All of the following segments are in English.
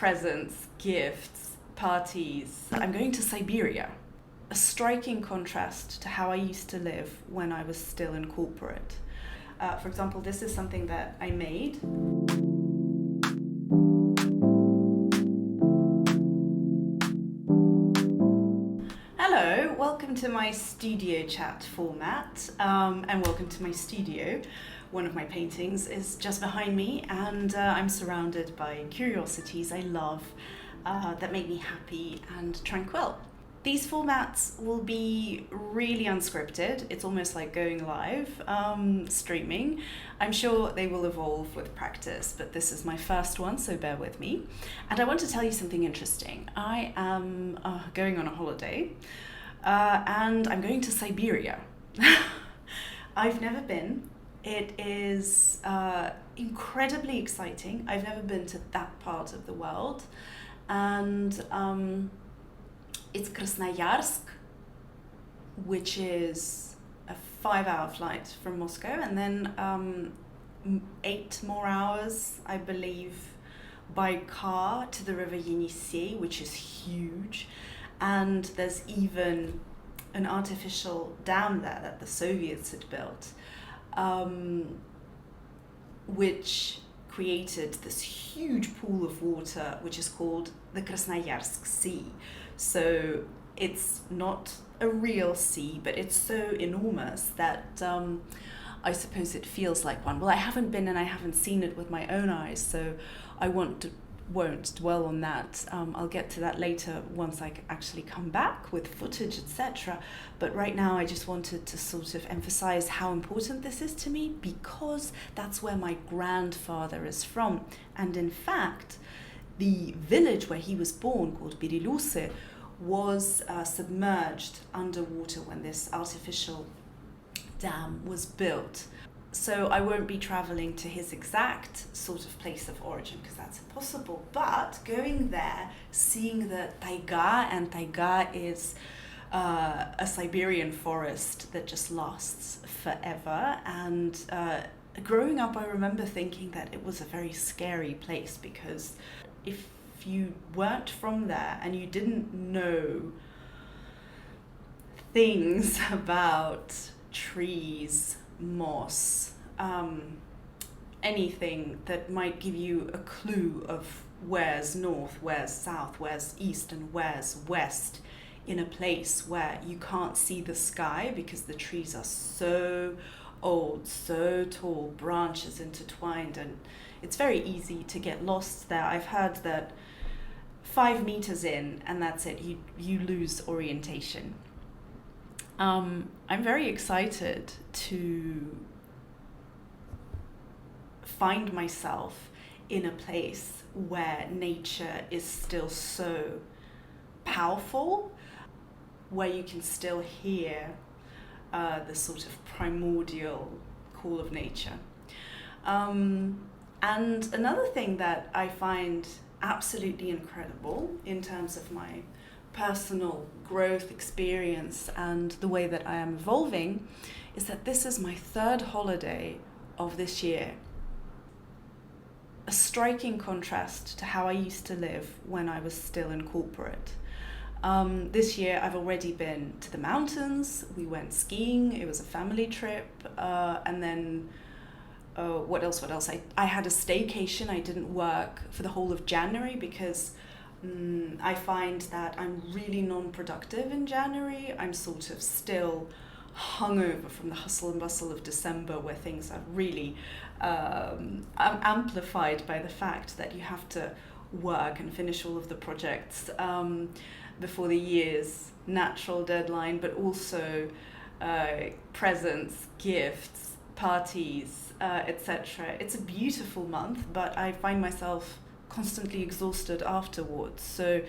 presents, gifts, parties. I'm going to Siberia. A striking contrast to how I used to live when I was still in corporate. For example, this is something that I made. Hello, welcome to my studio chat format, and welcome to my studio. One of my paintings is just behind me, and I'm surrounded by curiosities I love that make me happy and tranquil. These formats will be really unscripted. It's almost like going live, streaming. I'm sure they will evolve with practice, but this is my first one, so bear with me. And I want to tell you something interesting. I am going on a holiday, and I'm going to Siberia. I've never been. It is incredibly exciting. I've never been to that part of the world. And it's Krasnoyarsk, which is a 5-hour flight from Moscow, and then 8 more hours, I believe, by car to the river Yenisey, which is huge. And there's even an artificial dam there that the Soviets had built, which created this huge pool of water, which is called the Krasnoyarsk Sea. So it's not a real sea, but it's so enormous that I suppose it feels like one. Well, I haven't been and I haven't seen it with my own eyes, so I won't dwell on that. I'll get to that later once I actually come back with footage, etc. But right now I just wanted to sort of emphasize how important this is to me, because that's where my grandfather is from. And in fact, the village where he was born, called Bliss, was submerged underwater when this artificial dam was built. So I won't be traveling to his exact sort of place of origin, because that's impossible. But going there, seeing the taiga, and taiga is a Siberian forest that just lasts forever. And growing up, I remember thinking that it was a very scary place, because if you weren't from there and you didn't know things about trees, moss, anything that might give you a clue of where's north, where's south, where's east, and where's west, in a place where you can't see the sky because the trees are so old, so tall, branches intertwined, and it's very easy to get lost there. I've heard that 5 meters in, and that's it, you lose orientation. I'm very excited to find myself in a place where nature is still so powerful, where you can still hear the sort of primordial call of nature. And another thing that I find absolutely incredible in terms of my personal growth experience and the way that I am evolving is that this is my 3rd holiday of this year. A striking contrast to how I used to live when I was still in corporate. This year I've already been to the mountains. We went skiing. It was a family trip. And then what else? I had a staycation. I didn't work for the whole of January because I find that I'm really non-productive in January. I'm sort of still hungover from the hustle and bustle of December, where things are really amplified by the fact that you have to work and finish all of the projects before the year's natural deadline, but also presents, gifts, parties, etc. It's a beautiful month, but I find myself constantly exhausted afterwards. So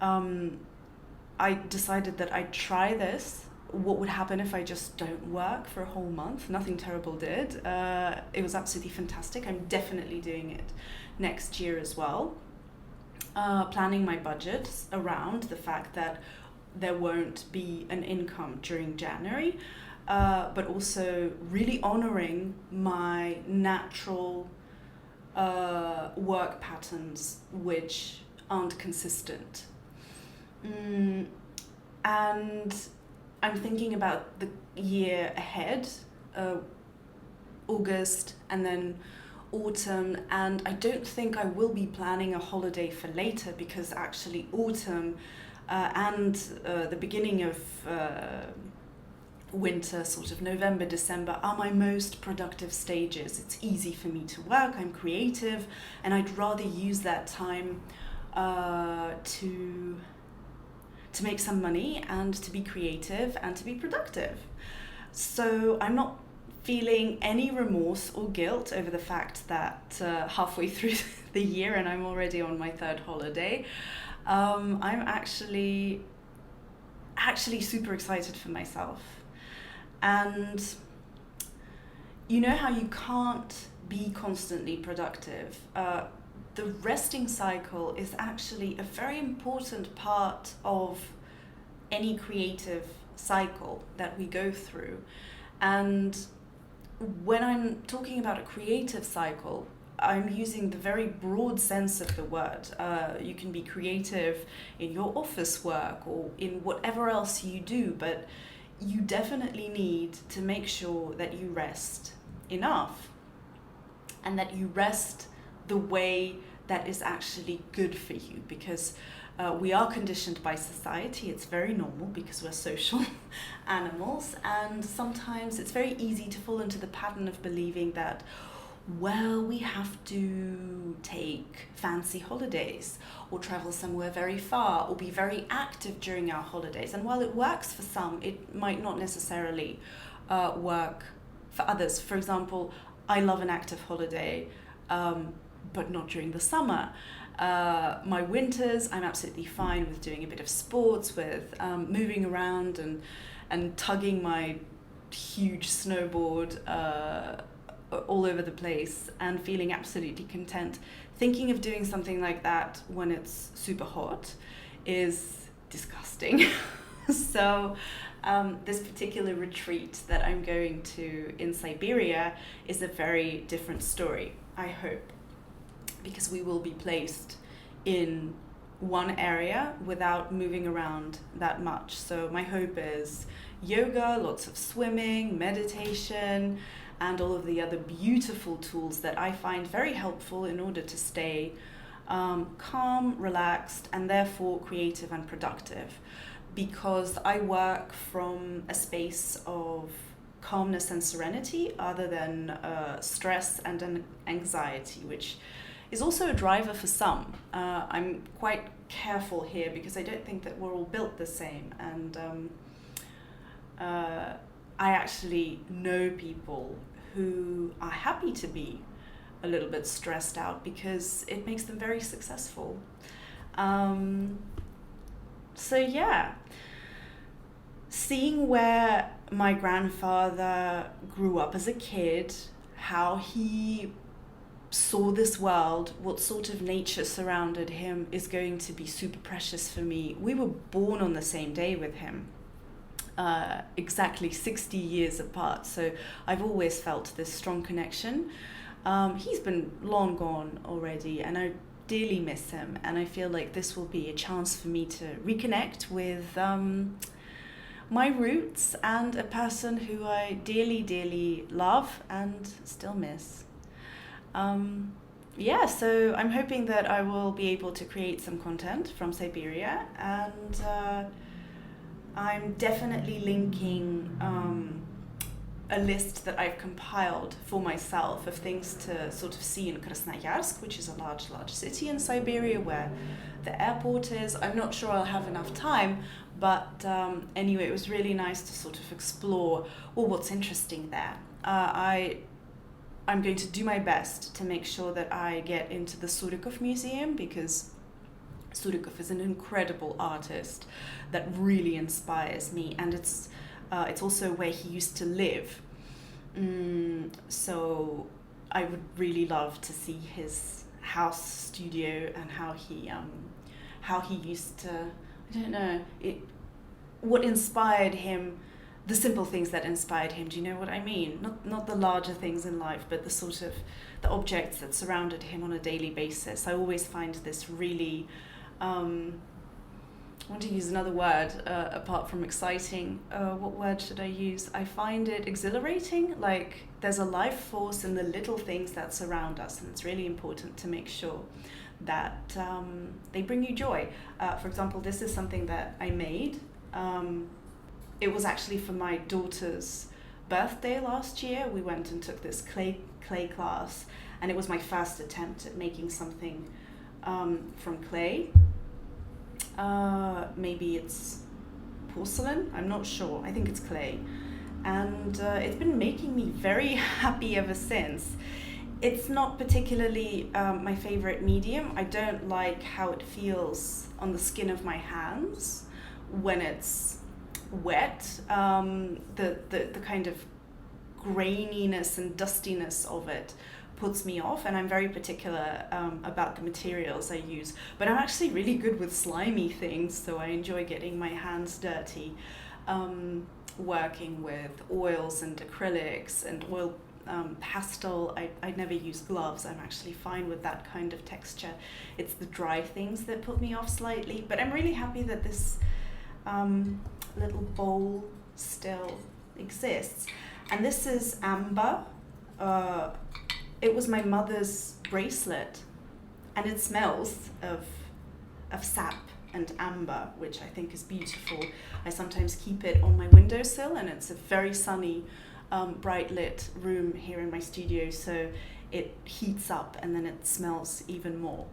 I decided that I'd try this. What would happen if I just don't work for a whole month? Nothing terrible did. It was absolutely fantastic. I'm definitely doing it next year as well. Planning my budget around the fact that there won't be an income during January, but also really honoring my natural work patterns, which aren't consistent. And I'm thinking about the year ahead, August and then autumn, and I don't think I will be planning a holiday for later, because actually autumn and the beginning of winter, sort of November, December, are my most productive stages. It's easy for me to work, I'm creative, and I'd rather use that time to make some money and to be creative and to be productive. So I'm not feeling any remorse or guilt over the fact that halfway through the year and I'm already on my third holiday, I'm actually super excited for myself. And you know how you can't be constantly productive? The resting cycle is actually a very important part of any creative cycle that we go through. And when I'm talking about a creative cycle, I'm using the very broad sense of the word. You can be creative in your office work or in whatever else you do, but you definitely need to make sure that you rest enough and that you rest the way that is actually good for you, because we are conditioned by society. It's very normal because we're social animals, and sometimes it's very easy to fall into the pattern of believing that, well, we have to take fancy holidays or travel somewhere very far or be very active during our holidays. And while it works for some, it might not necessarily work for others. For example, I love an active holiday, but not during the summer. My winters, I'm absolutely fine with doing a bit of sports, with moving around and tugging my huge snowboard all over the place and feeling absolutely content. Thinking of doing something like that when it's super hot is disgusting. So this particular retreat that I'm going to in Siberia is a very different story, I hope, because we will be placed in one area without moving around that much. So my hope is yoga, lots of swimming, meditation, and all of the other beautiful tools that I find very helpful in order to stay calm, relaxed, and therefore creative and productive. Because I work from a space of calmness and serenity other than stress and anxiety, which is also a driver for some. I'm quite careful here because I don't think that we're all built the same. And I actually know people who are happy to be a little bit stressed out because it makes them very successful. So yeah, seeing where my grandfather grew up as a kid, how he saw this world, what sort of nature surrounded him is going to be super precious for me. We were born on the same day with him, exactly 60 years apart, so I've always felt this strong connection. He's been long gone already and I dearly miss him, and I feel like this will be a chance for me to reconnect with my roots and a person who I dearly love and still miss. So I'm hoping that I will be able to create some content from Siberia, and I'm definitely linking a list that I've compiled for myself of things to sort of see in Krasnoyarsk, which is a large city in Siberia where the airport is. I'm not sure I'll have enough time, but anyway, it was really nice to sort of explore, well, what's interesting there. I'm going to do my best to make sure that I get into the Surikov Museum, because Surikov is an incredible artist that really inspires me, and it's also where he used to live. So I would really love to see his house studio and how he used to, I don't know, what inspired him, the simple things that inspired him. Do you know what I mean? Not the larger things in life, but the sort of the objects that surrounded him on a daily basis. I always find this really I want to use another word apart from exciting. What word should I use? I find it exhilarating. Like there's a life force in the little things that surround us, and it's really important to make sure that they bring you joy. For example, this is something that I made. It was actually for my daughter's birthday last year. We went and took this clay class, and it was my first attempt at making something from clay. Maybe it's porcelain, I'm not sure. I think it's clay. And it's been making me very happy ever since. It's not particularly my favorite medium. I don't like how it feels on the skin of my hands when it's wet. The kind of graininess and dustiness of it puts me off, and I'm very particular about the materials I use. But I'm actually really good with slimy things, so I enjoy getting my hands dirty, working with oils and acrylics and oil pastel. I never use gloves. I'm actually fine with that kind of texture. It's the dry things that put me off slightly, but I'm really happy that this little bowl still exists. And this is amber. It was my mother's bracelet, and it smells of sap and amber, which I think is beautiful. I sometimes keep it on my windowsill, and it's a very sunny, bright lit room here in my studio, so it heats up and then it smells even more.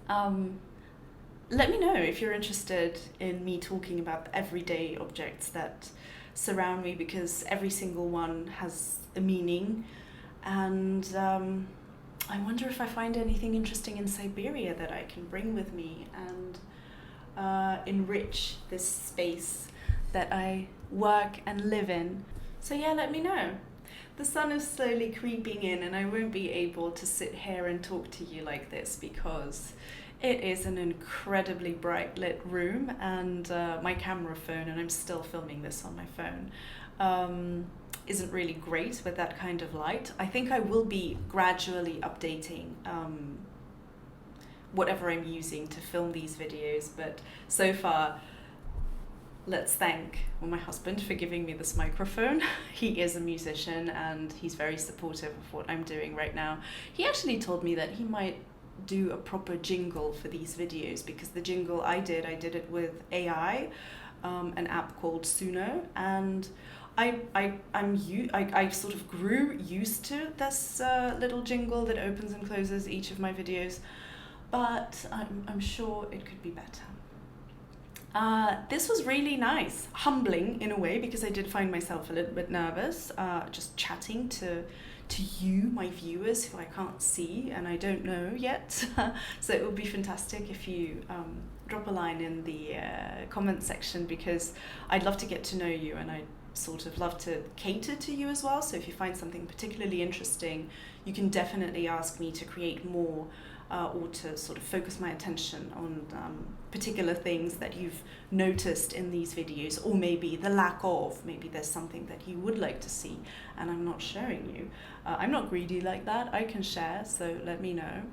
Let me know if you're interested in me talking about the everyday objects that surround me, because every single one has a meaning. And I wonder if I find anything interesting in Siberia that I can bring with me and enrich this space that I work and live in. So yeah, let me know. The sun is slowly creeping in, and I won't be able to sit here and talk to you like this because it is an incredibly bright lit room, and my camera phone, and I'm still filming this on my phone, isn't really great with that kind of light. I think I will be gradually updating whatever I'm using to film these videos, but so far, let's thank my husband for giving me this microphone. He is a musician and he's very supportive of what I'm doing right now. He actually told me that he might do a proper jingle for these videos, because the jingle I did it with AI, an app called Suno, and I sort of grew used to this little jingle that opens and closes each of my videos, but I'm sure it could be better. This was really nice, humbling in a way, because I did find myself a little bit nervous, just chatting to you, my viewers, who I can't see and I don't know yet. So it would be fantastic if you drop a line in the comment section, because I'd love to get to know you, and I'd sort of love to cater to you as well. So if you find something particularly interesting, you can definitely ask me to create more, or to sort of focus my attention on particular things that you've noticed in these videos, or maybe the lack of. Maybe there's something that you would like to see and I'm not showing you. I'm not greedy like that. I can share, so let me know.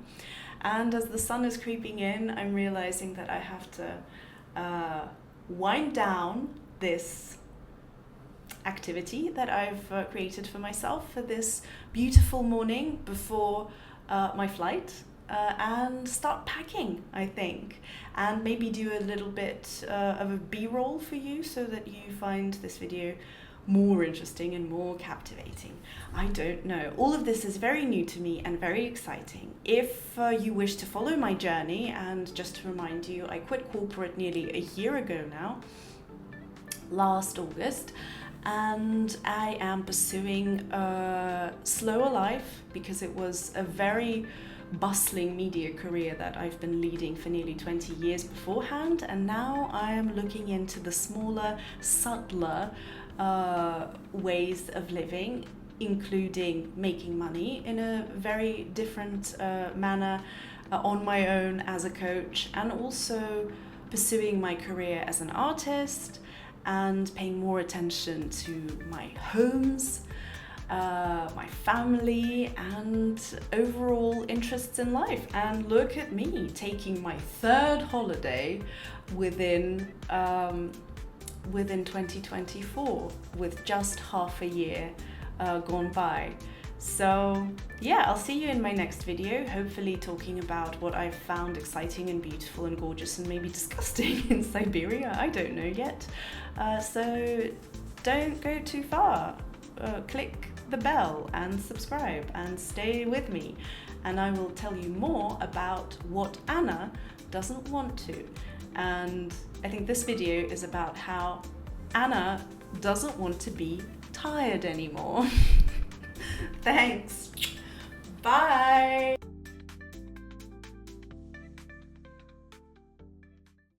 And as the sun is creeping in, I'm realizing that I have to wind down this activity that I've created for myself for this beautiful morning before my flight, and start packing, I think, and maybe do a little bit of a B-roll for you so that you find this video more interesting and more captivating. I don't know. All of this is very new to me and very exciting. If you wish to follow my journey, and just to remind you, I quit corporate nearly a year ago now, last August, and I am pursuing a slower life, because it was a very bustling media career that I've been leading for nearly 20 years beforehand, and now I am looking into the smaller, subtler ways of living, including making money in a very different manner on my own as a coach, and also pursuing my career as an artist and paying more attention to my homes, my family, and overall interests in life. And look at me taking my third holiday within 2024, with just half a year gone by. So yeah, I'll see you in my next video, hopefully talking about what I've found exciting and beautiful and gorgeous and maybe disgusting in Siberia. I don't know yet. So don't go too far. Click the bell and subscribe and stay with me. And I will tell you more about what Anna doesn't want to. And I think this video is about how Anna doesn't want to be tired anymore. Thanks. Bye.